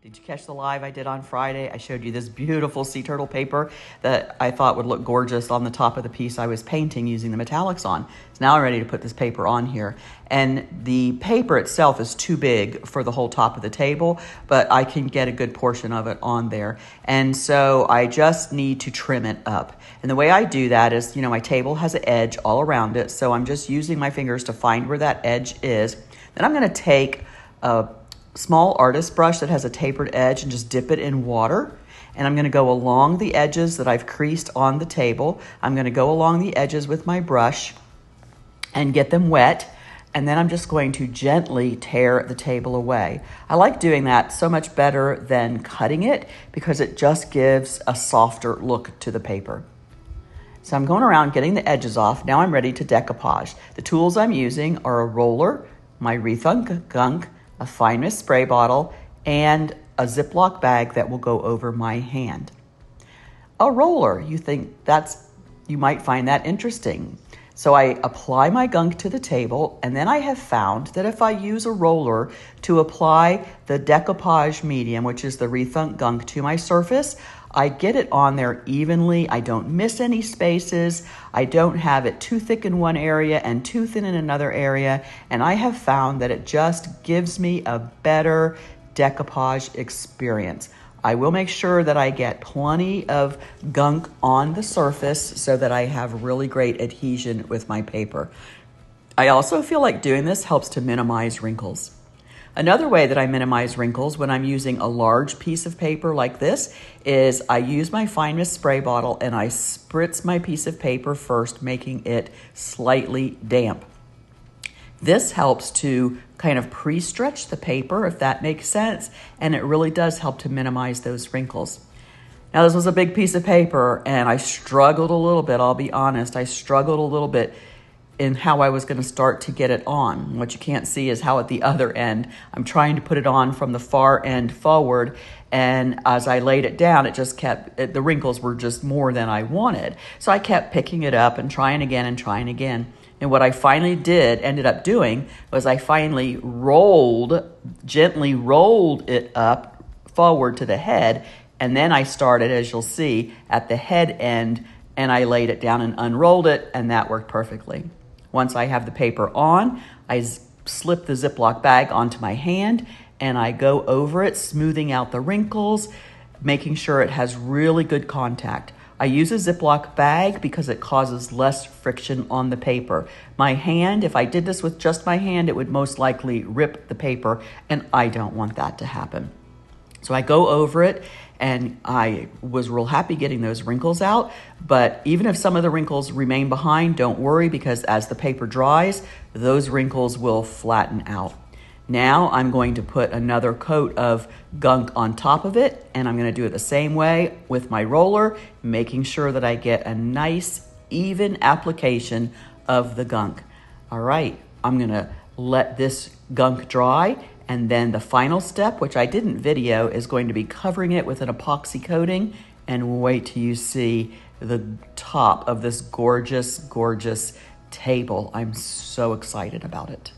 Did you catch the live I did on Friday? I showed you this beautiful sea turtle paper that I thought would look gorgeous on the top of the piece I was painting using the metallics on. So now I'm ready to put this paper on here. And the paper itself is too big for the whole top of the table, but I can get a good portion of it on there. And so I just need to trim it up. And the way I do that is, you know, my table has an edge all around it. So I'm just using my fingers to find where that edge is. Then I'm going to take a small artist brush that has a tapered edge and just dip it in water. And I'm going to go along the edges that I've creased on the table. I'm going to go along the edges with my brush and get them wet. And then I'm just going to gently tear the table away. I like doing that so much better than cutting it because it just gives a softer look to the paper. So I'm going around getting the edges off. Now I'm ready to decoupage. The tools I'm using are a roller, my Rethunk gunk, a fine mist spray bottle, and a Ziploc bag that will go over my hand. A roller, you might find that interesting. So I apply my gunk to the table, and then I have found that if I use a roller to apply the decoupage medium, which is the Rethunk gunk, to my surface, I get it on there evenly. I don't miss any spaces. I don't have it too thick in one area and too thin in another area. And I have found that it just gives me a better decoupage experience. I will make sure that I get plenty of gunk on the surface so that I have really great adhesion with my paper. I also feel like doing this helps to minimize wrinkles. Another way that I minimize wrinkles when I'm using a large piece of paper like this is I use my fine mist spray bottle and I spritz my piece of paper first, making it slightly damp. This helps to kind of pre-stretch the paper, if that makes sense, and it really does help to minimize those wrinkles. Now, this was a big piece of paper and I struggled a little bit, I'll be honest. I struggled a little bit in how I was going to start to get it on. What you can't see is how at the other end, I'm trying to put it on from the far end forward. And as I laid it down, the wrinkles were just more than I wanted. So I kept picking it up and trying again and trying again. And what I finally ended up doing, was I finally gently rolled it up forward to the head. And then I started, as you'll see, at the head end, and I laid it down and unrolled it, and that worked perfectly. Once I have the paper on, I slip the Ziploc bag onto my hand and I go over it, smoothing out the wrinkles, making sure it has really good contact. I use a Ziploc bag because it causes less friction on the paper. My hand, if I did this with just my hand, it would most likely rip the paper, and I don't want that to happen. So I go over it, and I was real happy getting those wrinkles out. But even if some of the wrinkles remain behind, don't worry, because as the paper dries, those wrinkles will flatten out. Now I'm going to put another coat of gunk on top of it, and I'm going to do it the same way with my roller, making sure that I get a nice, even application of the gunk. All right, I'm going to let this gunk dry. And then the final step, which I didn't video, is going to be covering it with an epoxy coating, and wait till you see the top of this gorgeous, gorgeous table. I'm so excited about it.